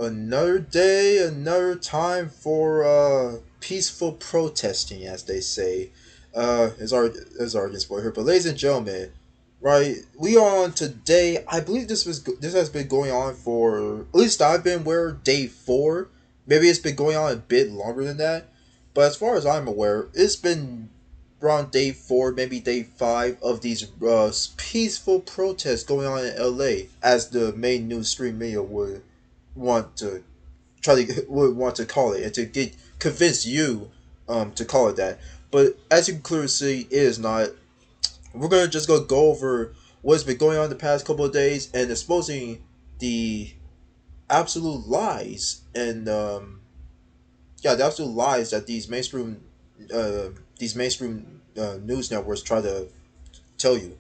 Another day, another time for peaceful protesting, as they say. Is our guest boy here. But ladies and gentlemen, right, we are on today. I believe this has been going on for at least I've been aware day 4. Maybe it's been going on a bit longer than that. But as far as I'm aware, it's been around day 4, maybe day 5 of these peaceful protests going on in LA, as the main news stream media want to would want to call it, and to get convince you to call it that. But as you can clearly see, it is not. We're gonna just go over what's been going on the past couple of days and exposing the absolute lies and the absolute lies that uh, these mainstream news networks try to tell you.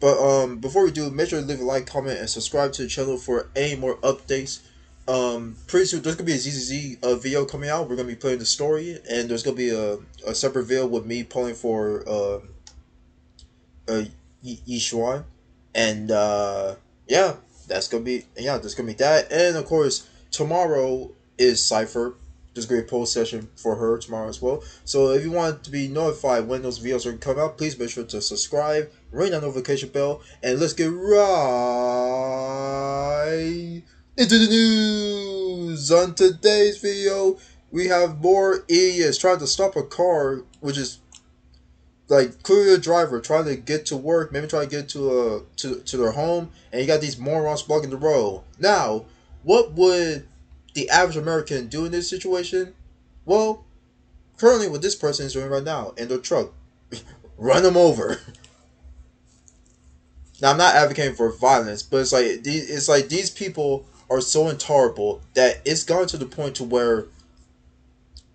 But before we do, make sure to leave a like, comment, and subscribe to the channel for any more updates. Pretty soon there's gonna be a ZZZ video coming out. We're gonna be playing the story, and there's gonna be a separate video with me pulling for Yishuan, and yeah, that's gonna be that. And of course, tomorrow is Cipher. There's gonna be a poll session for her tomorrow as well. So if you want to be notified when those videos are coming out, please make sure to subscribe, ring that notification bell, and let's get right into the news. On today's video, we have more idiots trying to stop a car, which is like clearly a driver trying to get to work, maybe try to get to their home, and you got these morons blocking the road. Now, what would the average American do in this situation? Well, currently what this person is doing right now in their truck, run them over. Now, I'm not advocating for violence, but it's like these people are so intolerable that it's gone to the point to where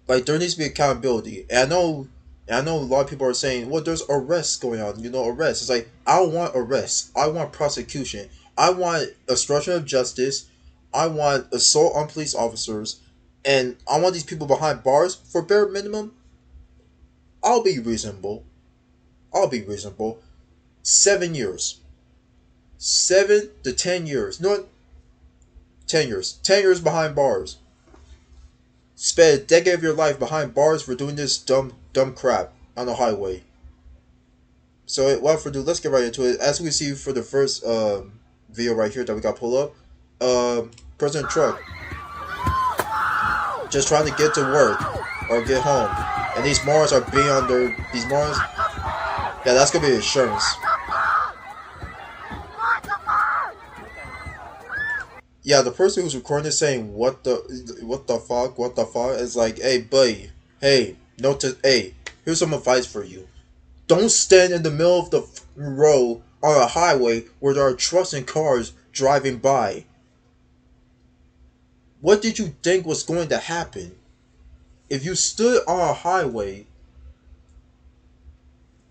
like there needs to be accountability. And I know a lot of people are saying, well, there's arrests going on, arrests. It's like, I don't want arrests. I want prosecution. I want obstruction of justice. I want assault on police officers. And I want these people behind bars for bare minimum. I'll be reasonable. I'll be reasonable. 7 years. 7 to 10 years. No, 10 years. 10 years behind bars. Spend a decade of your life behind bars for doing this dumb crap on the highway. So without further ado, let's get right into it. As we see for the first video right here that we got pulled up, President Trump just trying to get to work or get home, and these morons are being on these morons. Yeah, that's gonna be insurance. Yeah, the person who's recording this saying what the fuck is like, hey buddy, hey, hey, here's some advice for you. Don't stand in the middle of the road on a highway where there are trucks and cars driving by. What did you think was going to happen? If you stood on a highway,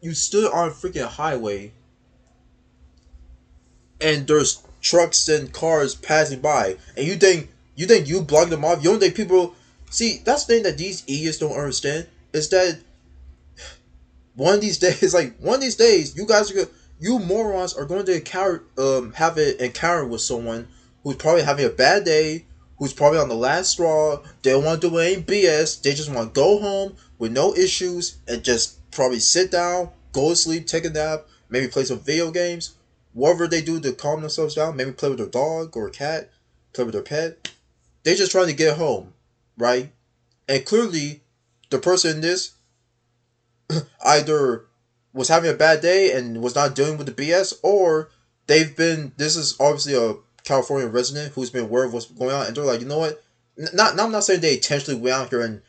you stood on a freaking highway, and there's trucks and cars passing by, and you think you block them off. You don't think people see? That's the thing that these idiots don't understand, is that one of these days, you morons are going to have an encounter with someone who's probably having a bad day, who's probably on the last straw. They don't want to do any BS. They just want to go home with no issues and just probably sit down, go to sleep, take a nap, maybe play some video games, whatever they do to calm themselves down. Maybe play with their dog or cat, play with their pet. They just trying to get home, right? And clearly, the person in this either was having a bad day and was not dealing with the BS, or this is obviously a California resident who's been aware of what's going on, and they're like, you know what? I'm not saying they intentionally went out here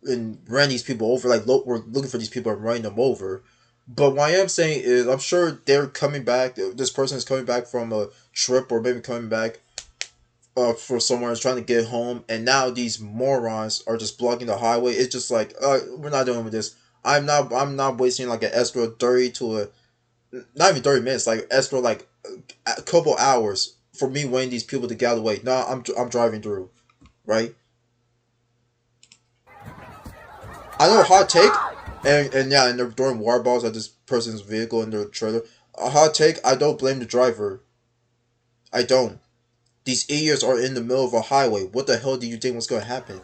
and ran these people over, like we're looking for these people and running them over. But what I am saying is, I'm sure they're coming back. This person is coming back from a trip, or maybe coming back for somewhere, is trying to get home, and now these morons are just blocking the highway. It's just like, we're not dealing with this. I'm not wasting like an extra 30 to not even 30 minutes, like extra like a couple hours for me waiting these people to get out of the way. No, I'm driving through, right? I know, hot take, and yeah, and they're throwing water balls at this person's vehicle in their trailer. A hot take, I don't blame the driver. I don't. These idiots are in the middle of a highway. What the hell do you think was going to happen?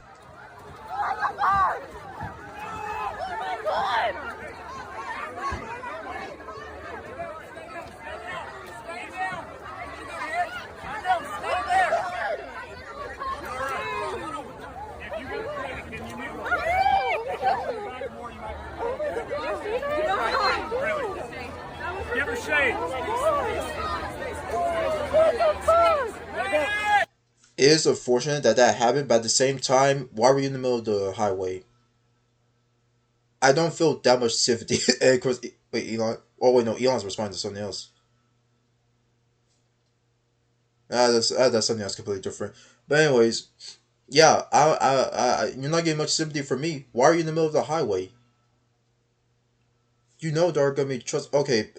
Give her shade. It is unfortunate that that happened, but at the same time, why were you in the middle of the highway? I don't feel that much sympathy. And of course, wait, Elon. Oh wait, no, Elon's responding to something else. That's something else completely different. But anyways, yeah, you're not getting much sympathy from me. Why are you in the middle of the highway? You know there are gonna be trust. Okay,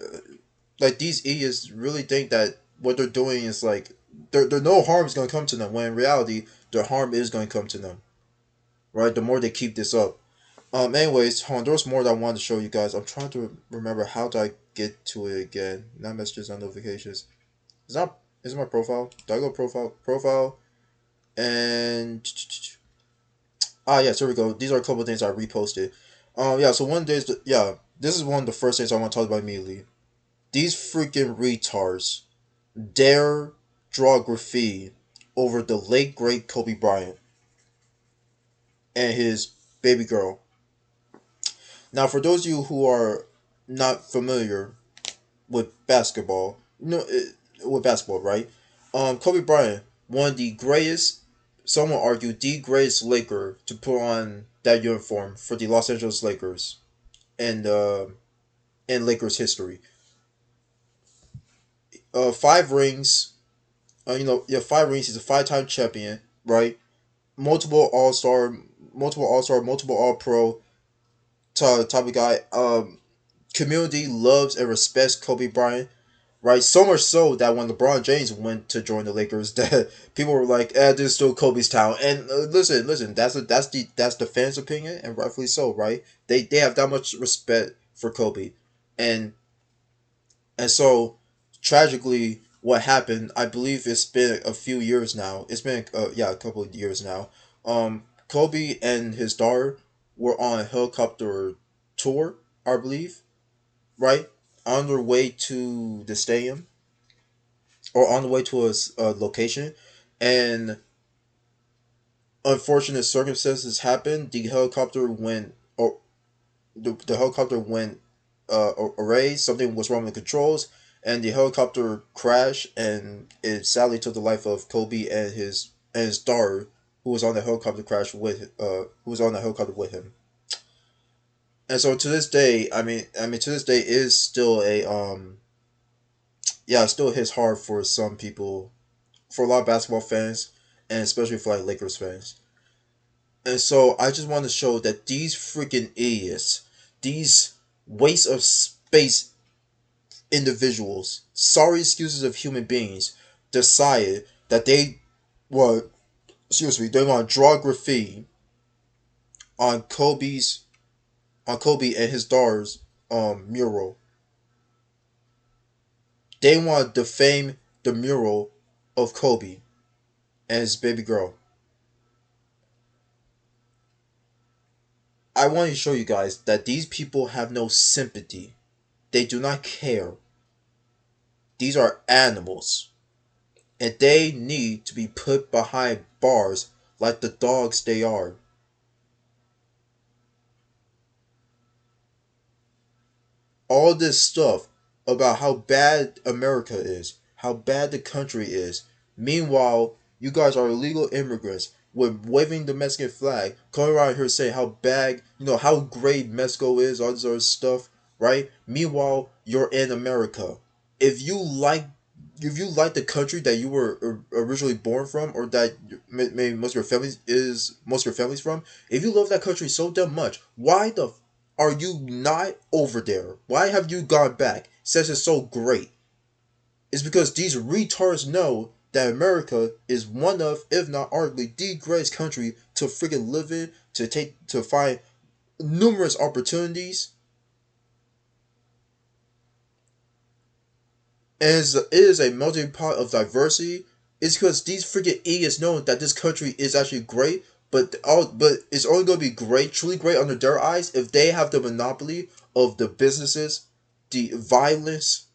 like these idiots really think that what they're doing is like there no harm is gonna come to them. When in reality, the harm is gonna come to them. Right? The more they keep this up. Anyways, hold on. There was more that I wanted to show you guys. I'm trying to remember how do I get to it again. Not messages, not notifications. Is that is my profile? Do I go profile and yes, here we go. These are a couple of things I reposted. Yeah. So one day, yeah, this is one of the first things I want to talk about immediately. These freaking retards dare draw graffiti over the late great Kobe Bryant and his baby girl. Now, for those of you who are not familiar with basketball, with basketball, right? Kobe Bryant, one of the greatest, some will argue, the greatest Laker to put on that uniform for the Los Angeles Lakers and in Lakers history. Five rings. Yeah, five rings. He's a five-time champion, right? Multiple All Star, multiple All Pro type of guy. Community loves and respects Kobe Bryant, right? So much so that when LeBron James went to join the Lakers, that people were like, this is still Kobe's town." And listen, that's the fans' opinion, and rightfully so, right? They have that much respect for Kobe, and so tragically, what happened? I believe it's been a few years now. It's been a couple of years now. Kobe and his daughter were on a helicopter tour, I believe, right? On their way to the stadium or on the way to a location, and unfortunate circumstances happened. The helicopter went, or the helicopter went array. Something was wrong with the controls, and the helicopter crashed, and it sadly took the life of Kobe and his daughter, who was on the helicopter crash with who was on the helicopter with him. And so to this day, to this day, it is still a it still hits hard for some people, for a lot of basketball fans, and especially for like Lakers fans. And so I just want to show that these freaking idiots, these waste of space individuals, sorry excuses of human beings, decided that well, they want to draw graffiti on Kobe and his daughter's mural. They want to defame the mural of Kobe and his baby girl. I want to show you guys that these people have no sympathy. They do not care. These are animals. And they need to be put behind bars like the dogs they are. All this stuff about how bad America is, how bad the country is. Meanwhile, you guys are illegal immigrants with waving the Mexican flag, coming around here saying how bad, how great Mexico is, all this other stuff, right? Meanwhile, you're in America. If you like if you like the country that you were originally born from, or that maybe most of your family's from, if you love that country so damn much, why the are you not over there? Why have you gone back? Since it's so great. It's because these retards know that America is one of, if not arguably, the greatest country to freaking live in, to find numerous opportunities. And it is a melting pot of diversity, It's because these freaking idiots know that this country is actually great, but it's only gonna be great, truly great under their eyes if they have the monopoly of the businesses, the violence,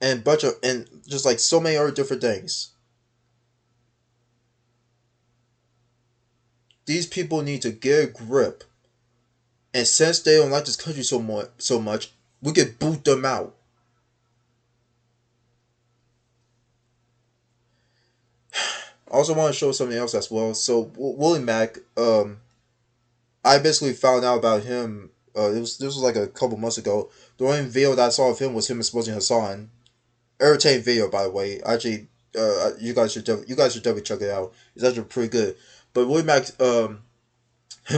and bunch of and just like so many other different things. These people need to get a grip, and since they don't like this country so much, we could boot them out. I also want to show something else as well. So Willie Mack, I basically found out about him. This was like a couple months ago. The only video that I saw of him was him exposing Hassan. Irritating video, by the way. Actually, you guys should definitely check it out. It's actually pretty good. But Willie Mack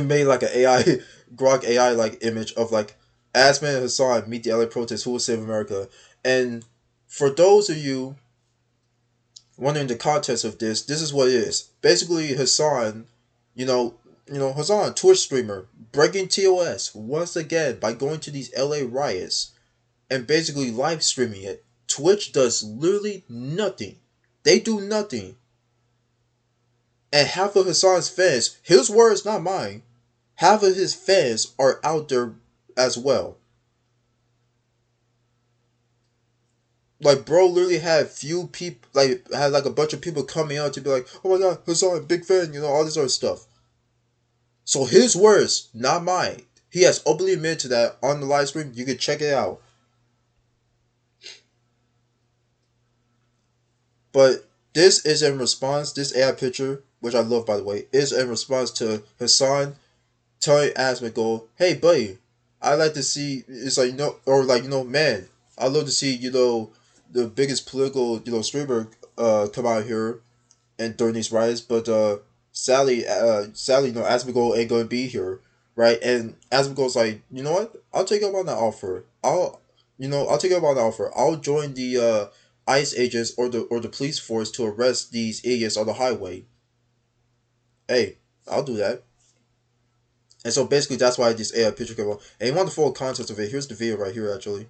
made like an AI Grok AI like image of like Asman and Hassan meet the LA protest. Who will save America? And for those of you wondering the context of this is what it is. Basically, Hassan, you know, Hassan, Twitch streamer, breaking TOS once again by going to these LA riots and basically live streaming it. Twitch does literally nothing. They do nothing. And half of Hassan's fans, his words, not mine, half of his fans are out there as well. Like bro literally had few people like had like a bunch of people coming out to be like, oh my god, Hassan, big fan, all this other stuff. So his words, not mine. He has openly admitted to that on the live stream. You can check it out. But this is in response, this AI picture, which I love by the way, is in response to Hassan telling Asmongold, hey buddy, I like to see it's like or like man, I love to see the biggest political streamer come out here and during these riots, but sadly, Asmongold ain't gonna be here, right? And Asmongold's like, you know what? I'll take up on that offer. I'll take up on the offer. I'll join the ICE agents or the police force to arrest these idiots on the highway. Hey, I'll do that. And so basically, that's why this AI picture came out. And you want the full context of it? Here's the video right here, actually.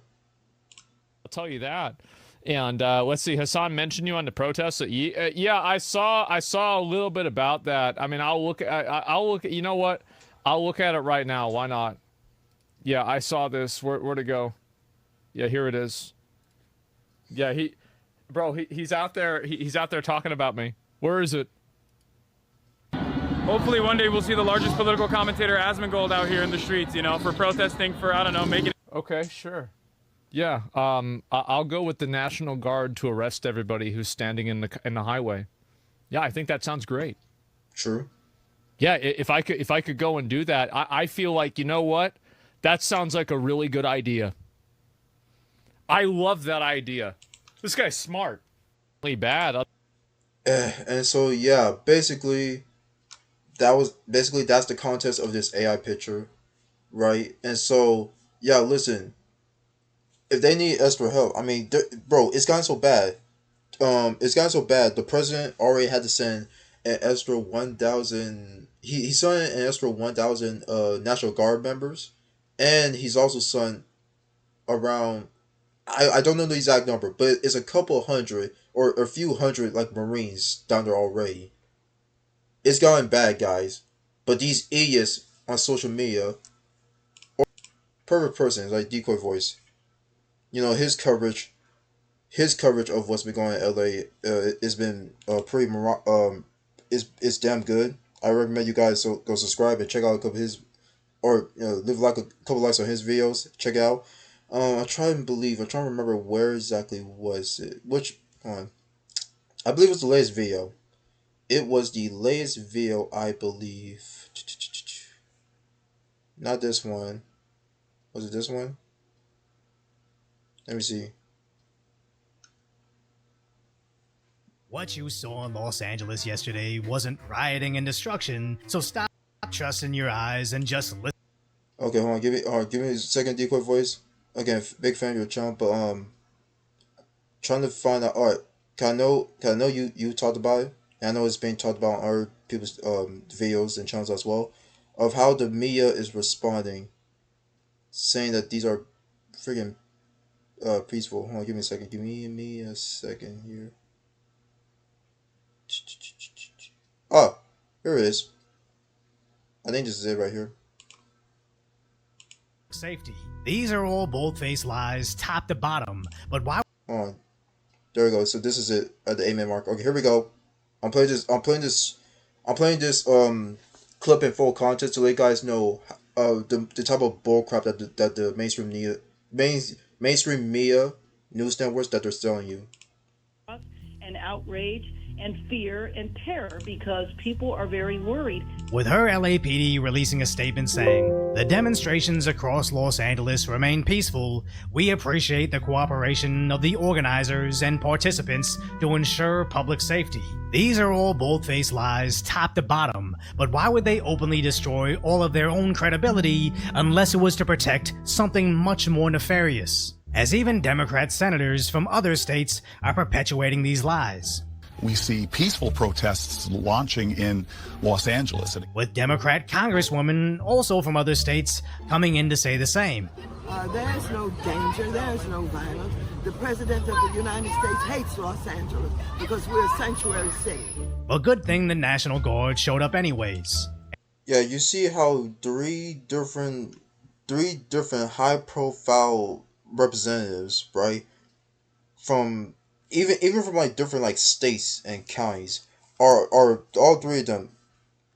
I'll tell you that. And let's see, Hassan mentioned you on the protest. So, yeah, I saw a little bit about that. I mean, I'll look. You know what? I'll look at it right now. Why not? Yeah, I saw this. Where'd it go? Yeah, here it is. Yeah, he's out there. He's out there talking about me. Where is it? Hopefully one day we'll see the largest political commentator Asmongold out here in the streets, for protesting for, I don't know, making... Okay, sure. Yeah, I'll go with the National Guard to arrest everybody who's standing in the highway. Yeah, I think that sounds great. True. Yeah, if I could go and do that, I feel like, you know what? That sounds like a really good idea. I love that idea. This guy's smart. Really bad. And so yeah, basically that's the context of this AI picture, right? And so yeah, listen, if they need extra help, I mean, bro, it's gotten so bad. It's gotten so bad. The president already had to send an extra 1,000. He sent an extra 1,000 National Guard members, and he's also sent around. I don't know the exact number, but it's a couple hundred or a few hundred like Marines down there already. It's gotten bad, guys. But these idiots on social media, or perfect person like Decoy Voice, his coverage of what's been going on in LA has been pretty is damn good. I recommend you guys go subscribe and check out a couple of his or leave like a couple likes on his videos. Check it out. I'm trying to remember where exactly was it. Which one? I believe it was the latest video. It was the latest video, I believe. Not this one. Was it this one? Let me see. What you saw in Los Angeles yesterday wasn't rioting and destruction, so stop trusting your eyes and just listen. Okay, hold on. Give me a second, Decoy Voice. Again, big fan of your channel, but trying to find out. All right, can I know you talked about it, and I know it's being talked about on other people's videos and channels as well, of how the media is responding, saying that these are freaking peaceful. Hold on, give me a second. Give me a second here. Oh, here it is. I think this is it right here. Safety. These are all bold-faced lies, top to bottom. But why? Oh, there we go. So this is it at the amen mark. Okay, here we go. I'm playing this clip in full context to let you guys know the type of bullcrap that the mainstream media news networks that they're selling you. And outrage and fear and terror because people are very worried. With her LAPD releasing a statement saying, "The demonstrations across Los Angeles remain peaceful. We appreciate the cooperation of the organizers and participants to ensure public safety." These are all bold-faced lies, top to bottom, but why would they openly destroy all of their own credibility unless it was to protect something much more nefarious? As even Democrat senators from other states are perpetuating these lies. We see peaceful protests launching in Los Angeles. With Democrat congresswomen, also from other states, coming in to say the same. There's no danger, there's no violence. The President of the United States hates Los Angeles because we're a sanctuary city. A good thing the National Guard showed up anyways. Yeah, you see how three different high-profile representatives, right, from even from like different like states and counties are all three of them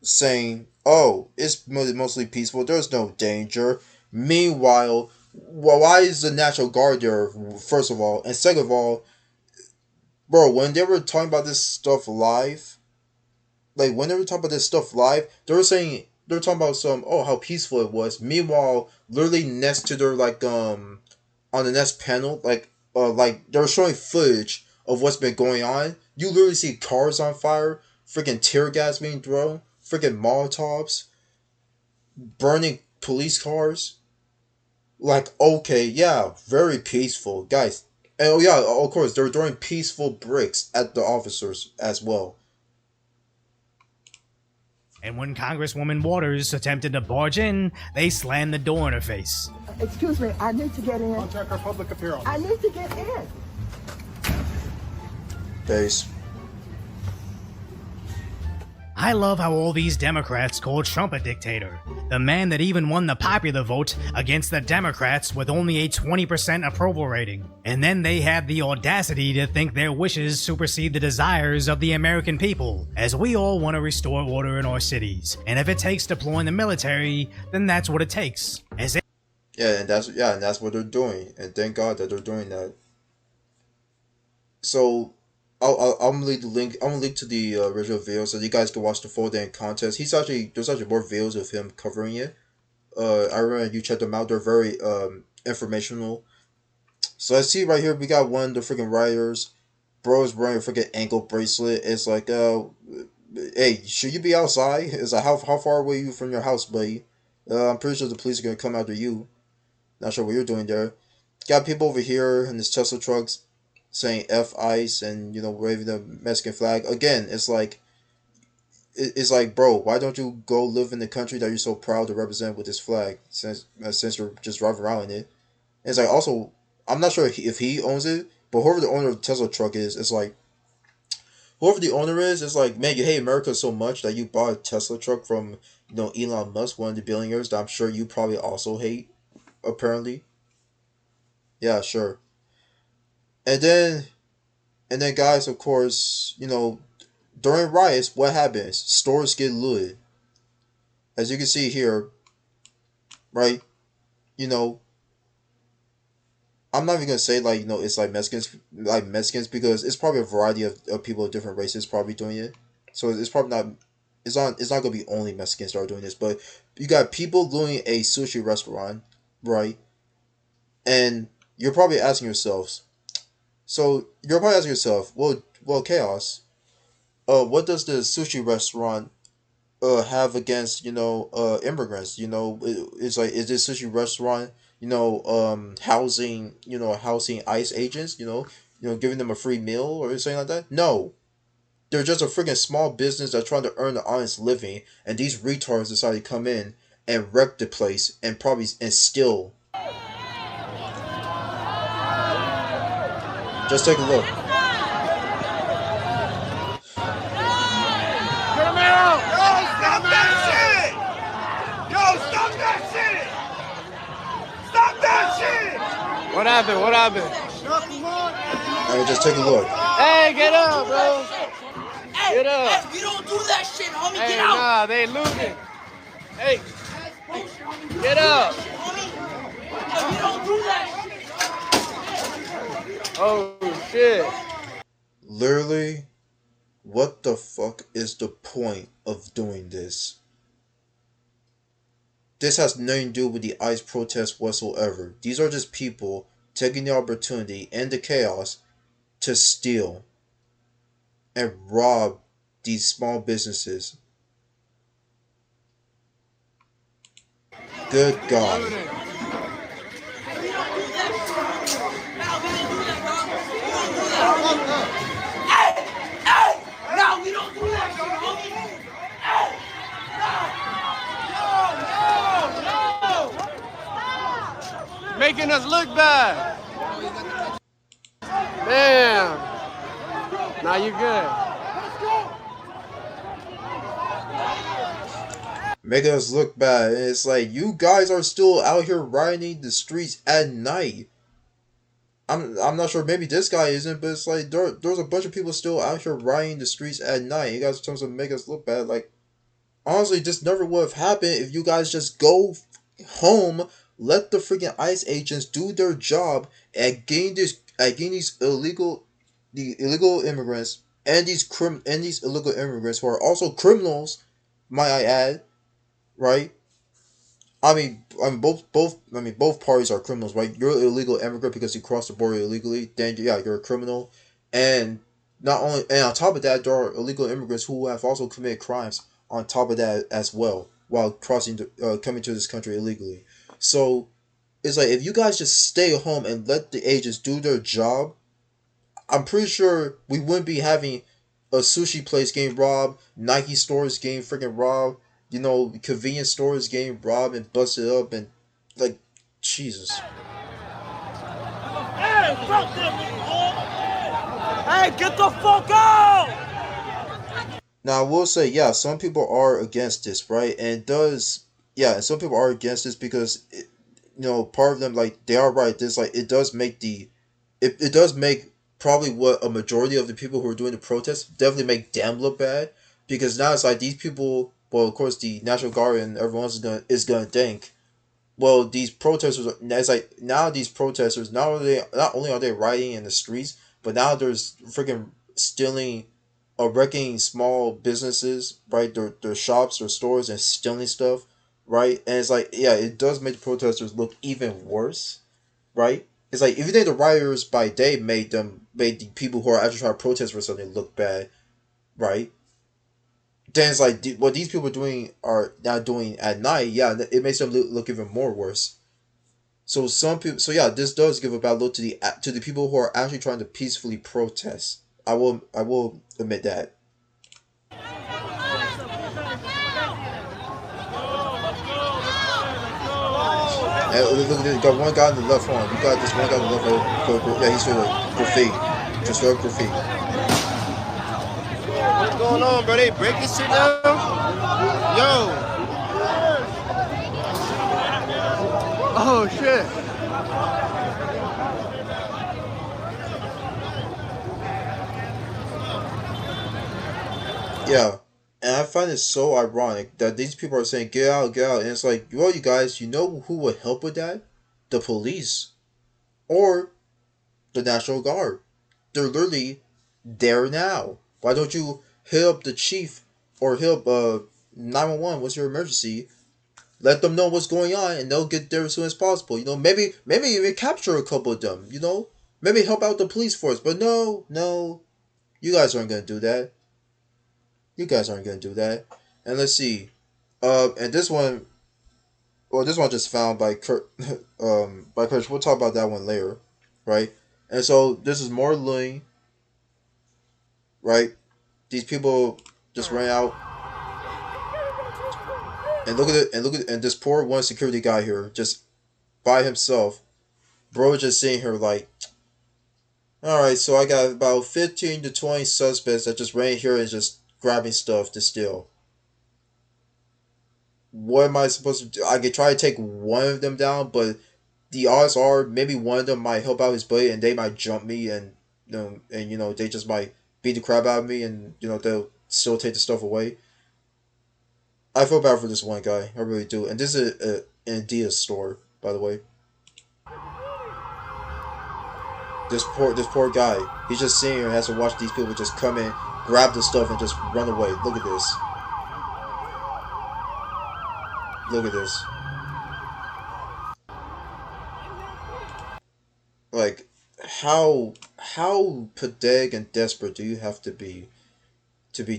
saying, "Oh, it's mostly peaceful. There's no danger." Meanwhile, why is the National Guard there? First of all, and second of all, bro, when they were talking about this stuff live, they were talking about how peaceful it was. Meanwhile, literally next to their on the next panel, they were showing footage of what's been going on. You literally see cars on fire, freaking tear gas being thrown, freaking Molotovs, burning police cars. Like, okay, yeah, very peaceful, guys. And oh yeah, of course, they were throwing peaceful bricks at the officers as well. And when Congresswoman Waters attempted to barge in, they slammed the door in her face. Excuse me, I need to get in. Contact our public appearance. I need to get in. Base. I love how all these Democrats call Trump a dictator, the man that even won the popular vote against the Democrats with only a 20% approval rating. And then they have the audacity to think their wishes supersede the desires of the American people, as we all want to restore order in our cities. And if it takes deploying the military, then that's what it takes. And that's what they're doing, and thank God that they're doing that. So, I'm gonna leave the link. I'm gonna link to the original video so you guys can watch the full day in contest. There's actually more videos of him covering it. I recommend you check them out. They're very informational. So I see right here we got one of the freaking rioters. Bro is wearing a freaking ankle bracelet. It's like, hey, should you be outside? It's like, how far away are you from your house, buddy? I'm pretty sure the police are gonna come after you. Not sure what you're doing there. Got people over here in this Tesla trucks saying F ICE and, waving the Mexican flag. Again, it's like, bro, why don't you go live in the country that you're so proud to represent with this flag since you're just driving around in it? And it's like, also, I'm not sure if he owns it, but whoever the owner of the Tesla truck is, it's like, whoever the owner is, it's like, man, you hate America so much that you bought a Tesla truck from, Elon Musk, one of the billionaires that I'm sure you probably also hate, apparently. Yeah, sure. And then, guys, of course, during riots, what happens? Stores get looted. As you can see here, right? I'm not even gonna say it's like Mexicans because it's probably a variety of people of different races probably doing it. So it's probably not. It's not gonna be only Mexicans that are doing this, but you got people looting a sushi restaurant, right? And you're probably asking yourselves. So you're probably asking yourself, well, Chaos. What does the sushi restaurant have against immigrants? It's like, is this sushi restaurant housing ICE agents? Giving them a free meal or something like that? No, they're just a freaking small business that's trying to earn an honest living, and these retards decided to come in and wreck the place and steal. Just take a look. What happened? What happened? I mean, just take a look. Hey, get up, bro. Get up. Hey, we don't do that shit, homie. Hey, Get out. nah, they looting. Hey, get up. Hey, we don't do that shit. Oh, shit. Literally, what the fuck is the point of doing this? This has nothing to do with the ICE protest whatsoever. These are just people taking the opportunity and the chaos to steal and rob these small businesses. Good God. No, we don't do that shit, homie. Making us look bad. Damn. Now you good. Making us look bad. And it's like, you guys are still out here riding the streets at night. I'm not sure, maybe this guy isn't, but it's like there's a bunch of people still out here riding the streets at night. You guys are trying to make us look bad. Like, honestly, this never would have happened if you guys just go home, let the freaking ICE agents do their job at getting these illegal immigrants and these illegal immigrants who are also criminals, might I add, right? Both parties are criminals, right? You're an illegal immigrant because you crossed the border illegally. Then yeah, you're a criminal, and on top of that, there are illegal immigrants who have also committed crimes on top of that as well while coming to this country illegally. So it's like, if you guys just stay home and let the agents do their job, I'm pretty sure we wouldn't be having a sushi place getting robbed, Nike stores getting freaking robbed, convenience stores getting robbed and busted up, and like, Jesus. Hey, fuck them, hey, get the fuck out! Now, I will say, yeah, some people are against this, right? And some people are against this because, part of them, like, they are right. This, like, it does make it does make probably what a majority of the people who are doing the protest definitely make them look bad, because now it's like these people, well, of course, the National Guard and everyone is gonna think, well, these protesters. It's like, now these protesters, not only are they rioting in the streets, but now there's freaking stealing, wrecking small businesses, right? Their shops, their stores, and stealing stuff, right? And it's like, yeah, it does make the protesters look even worse, right? It's like, if you think the rioters by day made the people who are actually trying to protest for something look bad, right? Then it's like, what these people are now doing at night, yeah, it makes them look even more worse. So yeah, this does give a bad look to the people who are actually trying to peacefully protest. I will admit that. And look, you got one guy on the left one. You got this one guy on the left. Yeah, he's doing graffiti. Just doing graffiti. What's going on, bro? They breaking shit down? Yo. Oh, shit. Yeah. And I find it so ironic that these people are saying, get out, get out. And it's like, well, you guys, you know who would help with that? The police. Or the National Guard. They're literally there now. Why don't you hit up the chief or hit up 911? What's your emergency? Let them know what's going on, and they'll get there as soon as possible. Maybe even capture a couple of them. Maybe help out the police force. But no, you guys aren't gonna do that. You guys aren't gonna do that. And let's see. And this one, just found by Kurt. By Kurt. We'll talk about that one later, right? And so this is more looting, right? These people just ran out. And look at it, and this poor one security guy here, just by himself. Bro just sitting here like, alright, so I got about 15 to 20 suspects that just ran here and just grabbing stuff to steal. What am I supposed to do? I could try to take one of them down, but the odds are maybe one of them might help out his buddy, and they might jump me, and they just might beat the crap out of me, and they'll still take the stuff away. I feel bad for this one guy, I really do. And this is an Adidas store, by the way. This poor guy, he's just sitting here and has to watch these people just come in, grab the stuff, and just run away. Look at this. Look at this. Like, how pathetic and desperate do you have to be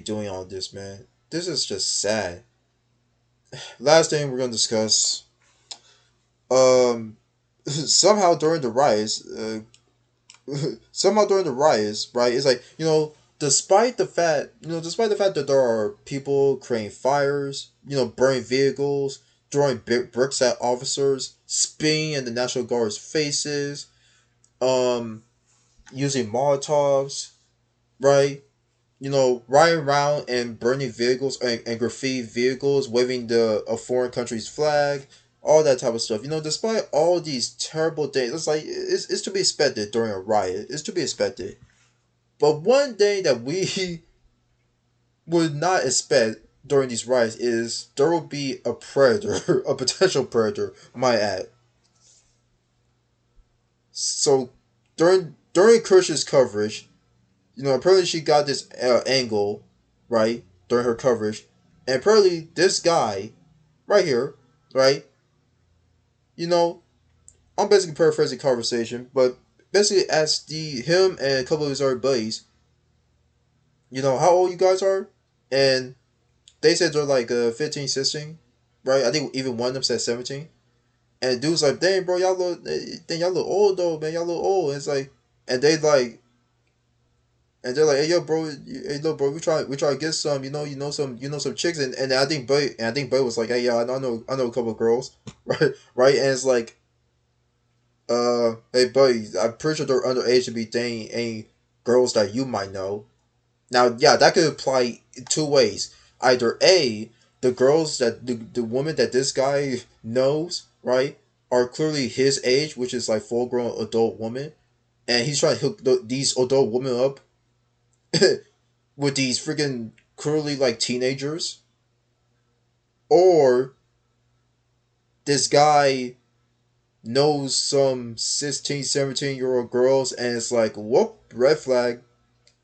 doing all this, man? This is just sad. Last thing we're gonna discuss. Somehow during the riots, right? It's like despite the fact that there are people creating fires, burning vehicles, throwing bricks at officers, spitting in the National Guard's faces, using Molotovs, right? Riding around and burning vehicles and graffiti vehicles, waving a foreign country's flag, all that type of stuff. Despite all these terrible things, it's like it's to be expected during a riot. It's to be expected. But one thing that we would not expect during these riots is there will be a predator, a potential predator, might add. So during Kirsch's coverage, apparently she got this angle, right, during her coverage, and apparently this guy, right here, right, I'm basically paraphrasing the conversation, but basically asked him and a couple of his other buddies, how old you guys are, and they said they're like 15, 16, right? I think even one of them said 17, and the dude's like, dang, bro, y'all look old though, man, y'all look old. And it's like, and they're like, hey, yo, bro, hey, look, bro, we try to get some, some chicks, and I think Buddy was like, hey, yeah, I know a couple of girls, right, right, and it's like, hey, buddy, I'm pretty sure they're underage to be dating any girls that you might know. Now, yeah, that could apply two ways. Either A, the girls the woman that this guy knows, right, are clearly his age, which is like full grown adult woman, and he's trying to hook these adult women up with these freaking curly like teenagers, or this guy knows some 16, 17-year-old girls, and it's like, whoop, red flag,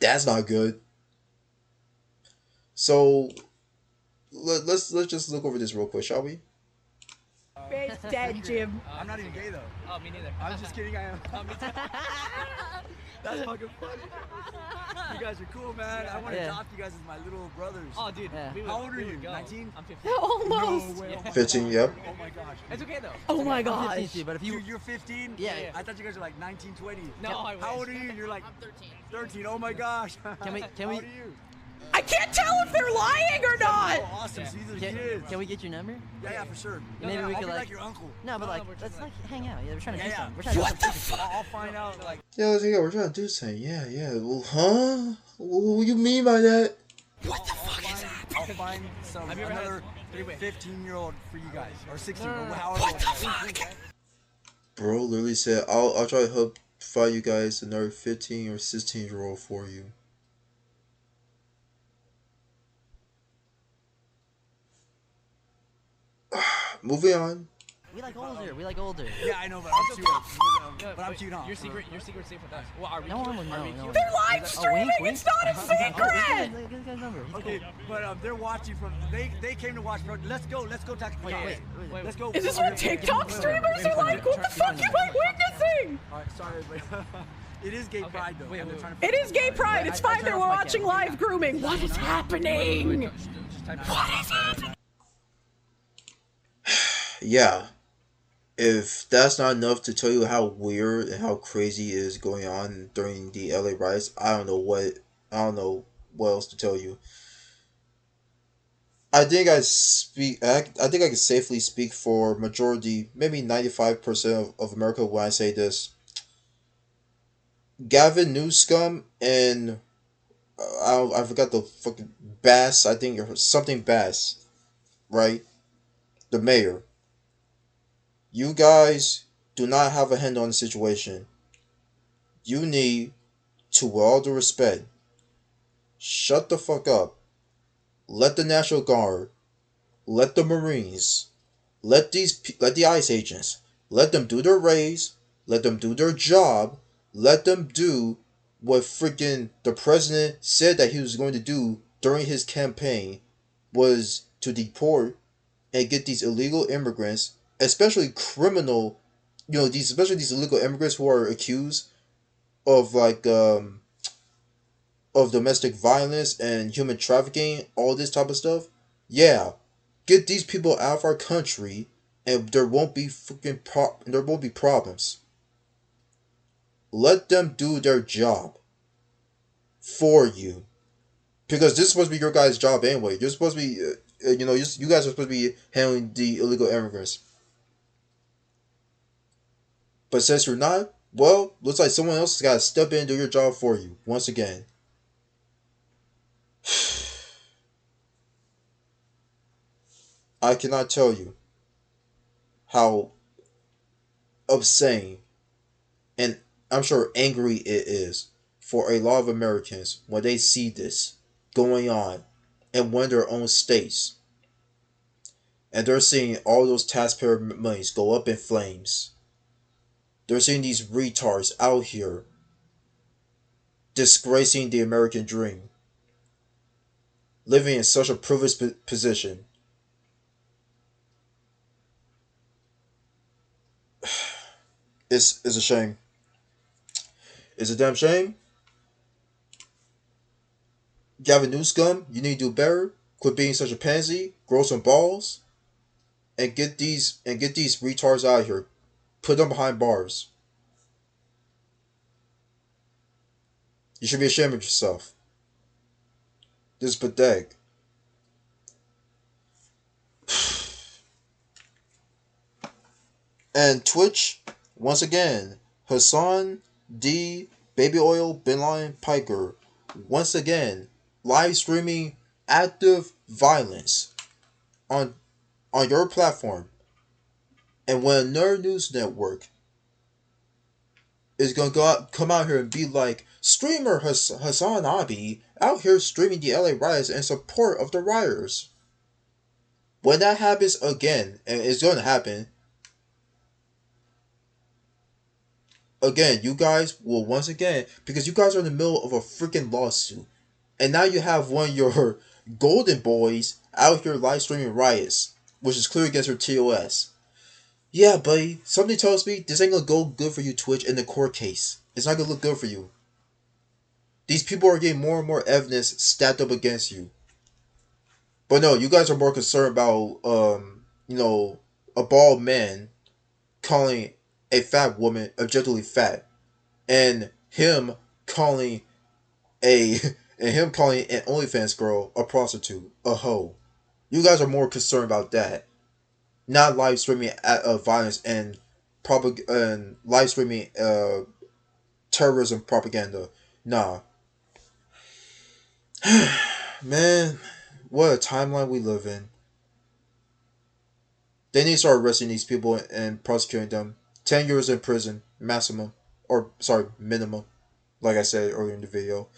that's not good. So let's just look over this real quick, shall we? Face dead, Jim. I'm not even gay though. Oh, me neither. I'm just kidding, I am. Oh, me too. That's fucking funny. You guys are cool, man. I want to adopt you guys as my little brothers. Oh, dude. Yeah. How old are you? 19? I'm 15. Almost. No way. 15, yep. Oh my gosh. It's okay though. Oh my I'm gosh. 15, but if You're 15? Yeah. I thought you guys were like 19, 20. No, I wish. How old are you? You're like I'm 13. 13. Oh my gosh. Can we? How old are you? I can't tell if they're lying or not. Oh, awesome. So these are kids. Can we get your number? Yeah, for sure. Maybe we I'll could be like your uncle. No, but like let's like hang out. Yeah, we're trying to do something. We're trying What to do the fuck? I'll find out like. Yeah, we're trying to do something. Yeah. Well, huh? What do you mean by that? What the fuck is that? I'll find some Have you ever had another three-way? 15-year-old for you guys, or 16. No. What the fuck? Bro literally said, I'll try to help find you guys another 15 or 16-year-old for you. Moving on. We like older. We like older. Yeah, I know, but I'm cute. But I'm cute, huh? Your secret safe with us. Well, are we? No cute? one would Are know, we no. cute? They're live streaming. It's not a secret. Get this guy's number. He's Okay, cool. but they're watching from. They came to watch. Let's go talk to Wait. Let's go. Is this what TikTok streamers are like? What the fuck am I witnessing? Alright, sorry, but it is gay pride though. Wait, and they're trying to It is gay pride. It's fine. They're watching live grooming. What is happening? What is happening? Yeah. If that's not enough to tell you how weird and how crazy is going on during the LA riots, I don't know what else to tell you. I think I can safely speak for majority, maybe 95% of America when I say this. Gavin Newsom and I forgot the fucking Bass, I think, or something Bass, right? The mayor. You guys do not have a hand on the situation. You need to, with all due respect, shut the fuck up. Let the National Guard, let the Marines, let the ICE agents, let them do their raids, let them do their job, let them do what freaking the president said that he was going to do during his campaign, was to deport and get these illegal immigrants, especially criminal, especially these illegal immigrants who are accused of of domestic violence and human trafficking, all this type of stuff. Yeah, get these people out of our country, and there won't be there won't be problems. Let them do their job for you, because this is supposed to be your guys' job anyway. You're supposed to be, you guys are supposed to be handling the illegal immigrants. But since you're not, well, looks like someone else has got to step in and do your job for you once again. I cannot tell you how obscene and I'm sure angry it is for a lot of Americans when they see this going on in one of their own states, and they're seeing all those taxpayer monies go up in flames. They're seeing these retards out here disgracing the American dream, living in such a privileged position. It's a shame. It's a damn shame. Gavin Newsom, you need to do better. Quit being such a pansy. Grow some balls, and get these retards out of here. Put them behind bars. You should be ashamed of yourself. This is pathetic. And Twitch, once again, Hassan D. Baby Oil Bin Laden Piker, once again, live streaming active violence on your platform. And when another news network is going to come out here and be like, streamer Hassan Abi out here streaming the LA riots in support of the rioters. When that happens again, and it's going to happen, again, you guys will once again, because you guys are in the middle of a freaking lawsuit, and now you have one of your golden boys out here live streaming riots, which is clear against your TOS. Yeah, buddy, something tells me this ain't gonna go good for you, Twitch, in the court case. It's not gonna look good for you. These people are getting more and more evidence stacked up against you. But no, you guys are more concerned about, a bald man calling a fat woman objectively fat, and him calling an OnlyFans girl a prostitute, a hoe. You guys are more concerned about that, not live streaming violence and live streaming terrorism propaganda. Nah, man, what a timeline we live in. They need to start arresting these people and prosecuting them. 10 years in prison, maximum. Or, sorry, minimum. Like I said earlier in the video.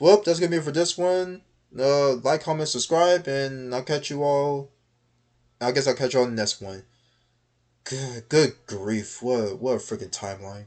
Well, that's going to be it for this one. Like, comment, subscribe, and I'll catch you all. I guess I'll catch you all in the next one. Good grief. What a freaking timeline.